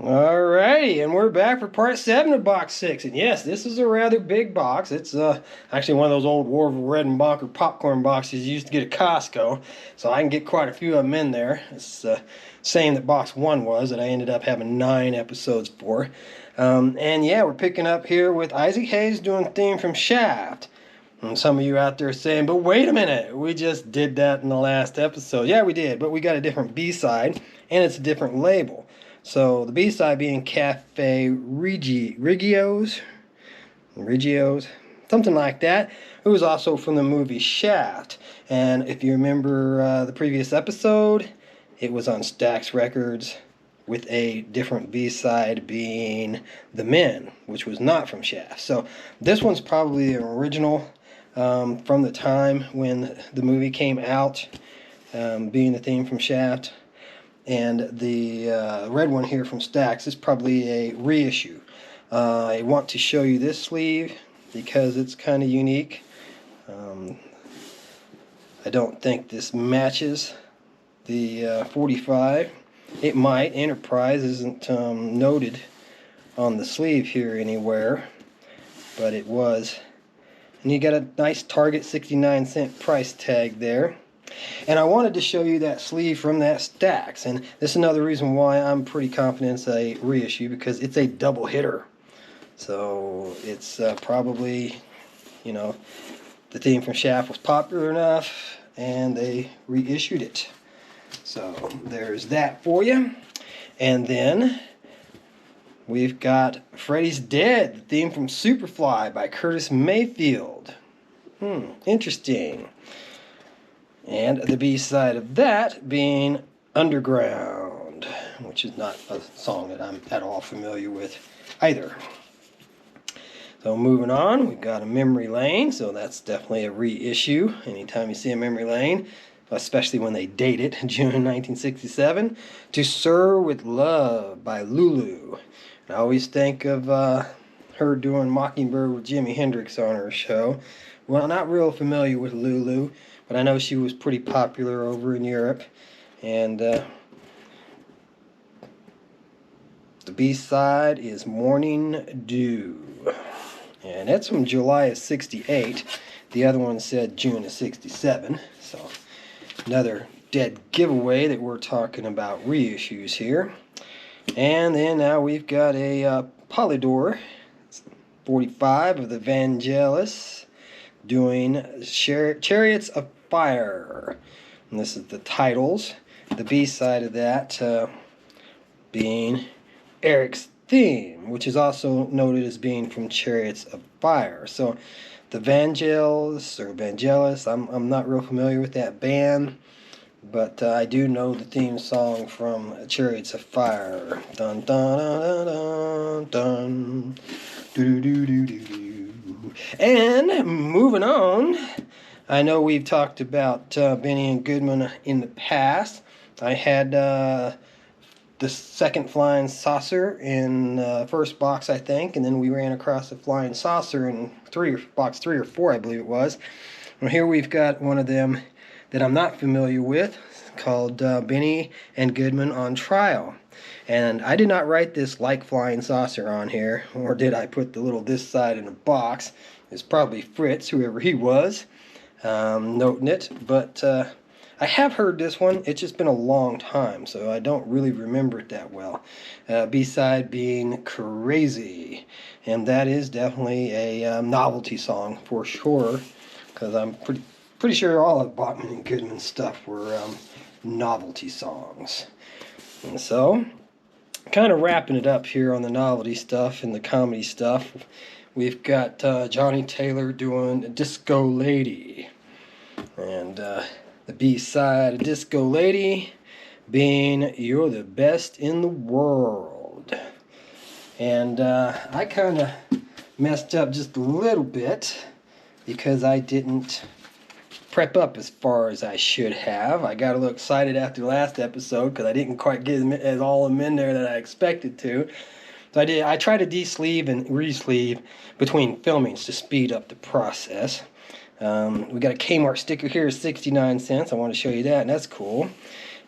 Alrighty, and we're back for part 7 of box 6. And yes, this is a rather big box. It's actually one of those old Orville Redenbacher popcorn boxes you used to get at Costco. So I can get quite a few of them in there. It's same that box 1 was, that I ended up having 9 episodes for. And yeah, we're picking up here with Isaac Hayes doing theme from Shaft. And some of you out there saying, but wait a minute, we just did that in the last episode. Yeah, we did, but we got a different B-side, and it's a different label. So the B-side being Cafe Rigios, something like that. It was also from the movie Shaft. And if you remember the previous episode, it was on Stax Records with a different B-side being The Men, which was not from Shaft. So this one's probably the original from the time when the movie came out, being the theme from Shaft. And the red one here from Stax is probably a reissue. I want to show you this sleeve because it's kind of unique. I don't think this matches the 45. It might. Enterprise isn't noted on the sleeve here anywhere, but it was. And you got a nice Target 69-cent price tag there. And I wanted to show you that sleeve from that Stax, and this is another reason why I'm pretty confident it's a reissue, because it's a double hitter. So it's probably, you know, the theme from Shaft was popular enough and they reissued it. So there's that for you. And then we've got Freddy's Dead, the theme from Superfly by Curtis Mayfield. Interesting. And the B-side of that being Underground, which is not a song that I'm at all familiar with either. So moving on, we've got a Memory Lane, so that's definitely a reissue. Anytime you see a Memory Lane, especially when they date it, June 1967, To Sir with Love by Lulu. I always think of her doing Mockingbird with Jimi Hendrix on her show. Well, not real familiar with Lulu, but I know she was pretty popular over in Europe. And the B-side is Morning Dew. And that's from July of 68. The other one said June of 67. So another dead giveaway that we're talking about reissues here. And then now we've got a Polydor 45 of the Vangelis doing Chariots of Fire. And this is the titles. The B-side of that being Eric's theme, which is also noted as being from Chariots of Fire. So the Vangelis or Vangelis, I'm not real familiar with that band, but I do know the theme song from Chariots of Fire. Dun dun dun dun dun. Do do do do do. And moving on, I know we've talked about Benny and Goodman in the past. I had the second flying saucer in first box, I think, and then we ran across the flying saucer in box 3 or 4, I believe it was. Well, here we've got one of them that I'm not familiar with, called Benny and Goodman on Trial. And I did not write this like flying saucer on here, or did I put the little this side in a box. It's probably Fritz, whoever he was, noting it. But I have heard this one. It's just been a long time, so I don't really remember it that well. B-side being Crazy. And that is definitely a novelty song for sure, because I'm pretty sure all of Bachman and Goodman's stuff were novelty songs. And so, kind of wrapping it up here on the novelty stuff and the comedy stuff, we've got Johnny Taylor doing Disco Lady. And the B-side of Disco Lady being You're the Best in the World. And I kind of messed up just a little bit because I didn't prep up as far as I should have. I got a little excited after the last episode because I didn't quite get as all of them in there that I expected to. So I tried to de-sleeve and re-sleeve between filmings to speed up the process. We got a Kmart sticker here, 69 cents. I want to show you that, and that's cool.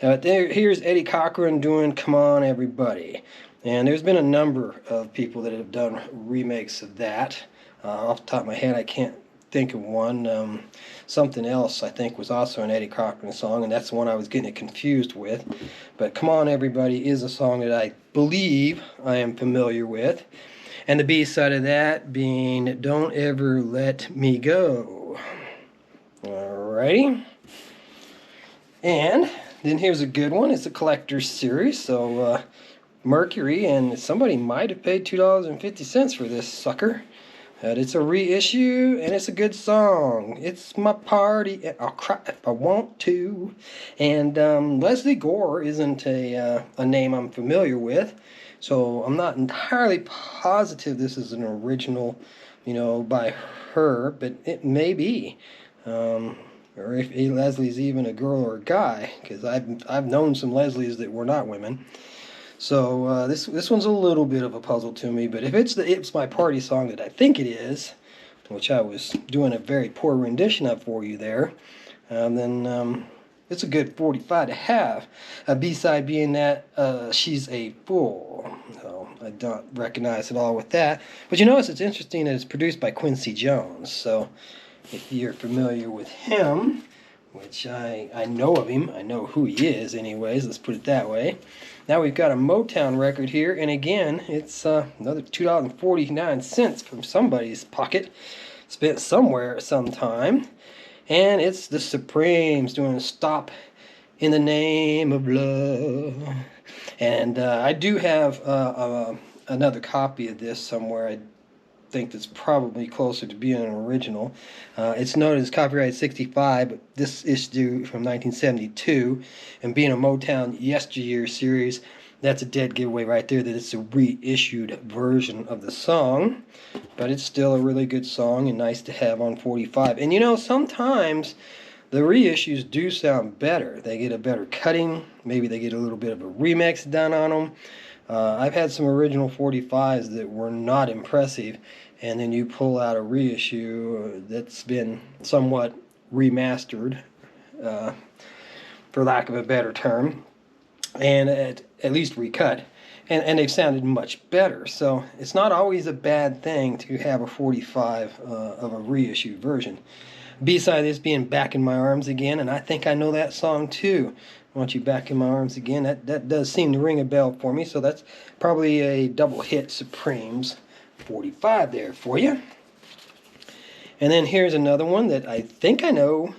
Here's Eddie Cochran doing Come On Everybody. And there's been a number of people that have done remakes of that. Off the top of my head, I can't think of one. Something else I think was also an Eddie Cochran song, and that's the one I was getting it confused with. But Come On Everybody is a song that I believe I am familiar with. And the B-side of that being Don't Ever Let Me Go. Alrighty. And then here's a good one. It's a collector's series, so Mercury, and somebody might have paid $2.50 for this sucker. But it's a reissue, and it's a good song. It's my party, and I'll cry if I want to. And Leslie Gore isn't a name I'm familiar with, so I'm not entirely positive this is an original, by her, but it may be. Or if Leslie's even a girl or a guy, because I've known some Leslies that were not women. So this one's a little bit of a puzzle to me, but if it's my party song that I think it is, which I was doing a very poor rendition of for you there, then it's a good 45 to have. A B-side being that She's a Fool. So I don't recognize it all with that. But you notice it's interesting that it's produced by Quincy Jones. So if you're familiar with him, which I know of him, I know who he is anyways, let's put it that way. Now we've got a Motown record here, and again, it's another $2.49 from somebody's pocket, spent somewhere at some time, and it's the Supremes doing Stop in the Name of Love. And I do have another copy of this somewhere. I think that's probably closer to being an original. It's noted as copyright 65, but this issue from 1972, and being a Motown yesteryear series, that's a dead giveaway right there that it's a reissued version of the song. But it's still a really good song and nice to have on 45. And sometimes the reissues do sound better. They get a better cutting. Maybe they get a little bit of a remix done on them. I've had some original 45s that were not impressive, and then you pull out a reissue that's been somewhat remastered, for lack of a better term, and at least recut, and they've sounded much better. So it's not always a bad thing to have a 45 of a reissued version. B-side this being Back in My Arms Again, and I think I know that song too. I Want You Back in My Arms Again. That does seem to ring a bell for me, so that's probably a double hit Supremes 45 there for you. And then here's another one that I think I know.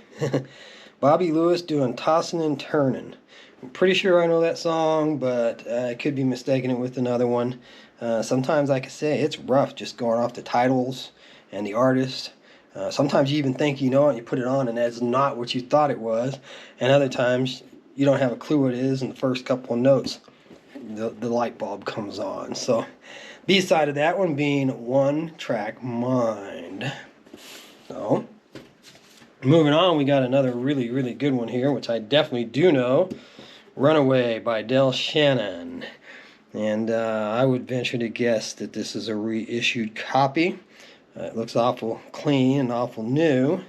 Bobby Lewis doing Tossin' and Turnin'. I'm pretty sure I know that song, but I could be mistaking it with another one. Sometimes, like I say, it's rough just going off the titles and the artist. Sometimes you even think you know it, and you put it on, and that's not what you thought it was. And other times, you don't have a clue what it is, and the first couple of notes, the light bulb comes on. So, B-side of that one being One Track Mind. So, moving on, we got another really, really good one here, which I definitely do know. Runaway by Del Shannon. And I would venture to guess that this is a reissued copy. It looks awful clean and awful new,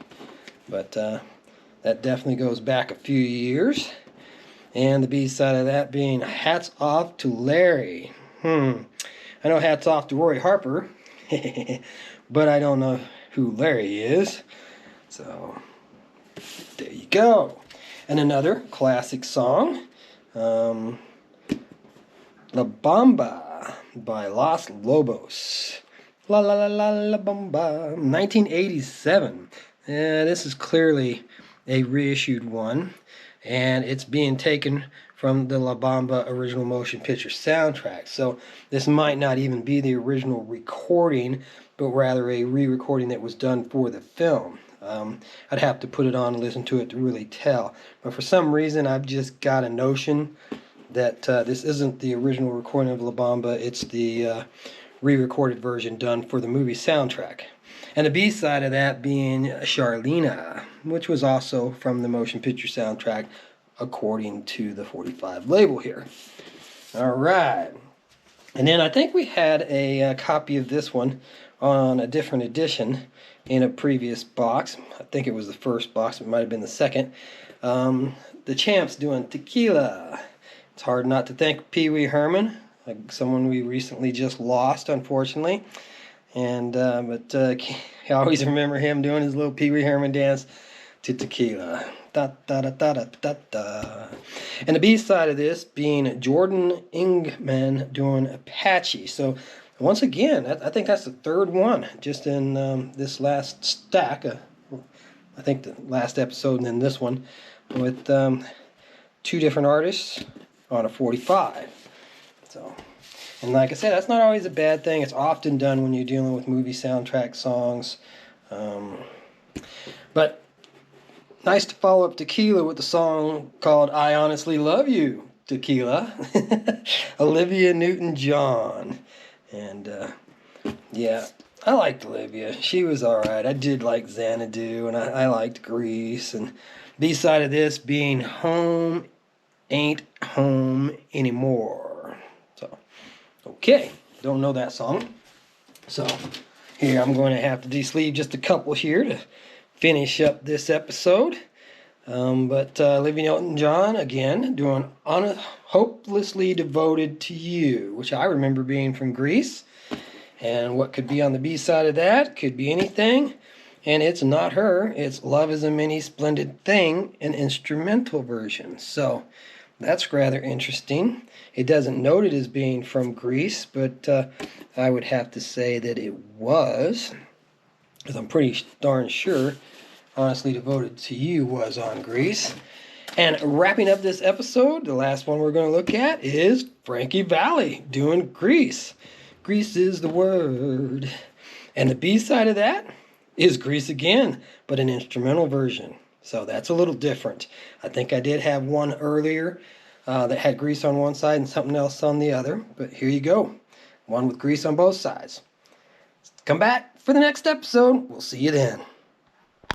but that definitely goes back a few years. And the B-side of that being Hats Off to Larry. I know Hats Off to Roy Harper, but I don't know who Larry is. So, there you go. And another classic song, La Bamba by Los Lobos. La la la la la bamba. 1987. This is clearly a reissued one, and it's being taken from the La Bamba original motion picture soundtrack. So this might not even be the original recording, but rather a re-recording that was done for the film. I'd have to put it on and listen to it to really tell. But for some reason, I've just got a notion that this isn't the original recording of La Bamba. It's the re-recorded version done for the movie soundtrack. And the B-side of that being Charlena, which was also from the motion picture soundtrack according to the 45 label here. Alright. And then I think we had a copy of this one on a different edition in a previous box. I think it was the first box, it might have been the second. The Champs doing Tequila. It's hard not to thank Pee Wee Herman. someone we recently just lost, unfortunately. And but I always remember him doing his little Pee Wee Herman dance to Tequila. Da, da, da, da, da, da, da. And the B side of this being Jordan Ingman doing Apache. So once again, I think that's the third one just in this last stack. I think the last episode and then this one with two different artists on a 45. So, and like I said, that's not always a bad thing. It's often done when you're dealing with movie soundtrack songs. But nice to follow up Tequila with the song called I Honestly Love You, Tequila. Olivia Newton-John. And yeah, I liked Olivia. She was alright. I did like Xanadu, and I liked Grease. And B-side of this being Home Ain't Home Anymore. So, okay, don't know that song. So, here I'm going to have to de-sleeve just a couple here to finish up this episode. But Olivia Newton-John, again, doing Hopelessly Devoted to You, which I remember being from Grease. And what could be on the B-side of that? Could be anything. And it's not her. It's Love is a Many Splendid Thing, an instrumental version. So that's rather interesting. It doesn't note it as being from Grease, but I would have to say that it was, because I'm pretty darn sure Honestly Devoted to You was on Grease. And wrapping up this episode, the last one we're going to look at is Frankie Valli doing Grease. Grease is the word. And the B-side of that is Grease again, but an instrumental version. So that's a little different. I think I did have one earlier that had Grease on one side and something else on the other. But here you go. One with Grease on both sides. Come back for the next episode. We'll see you then.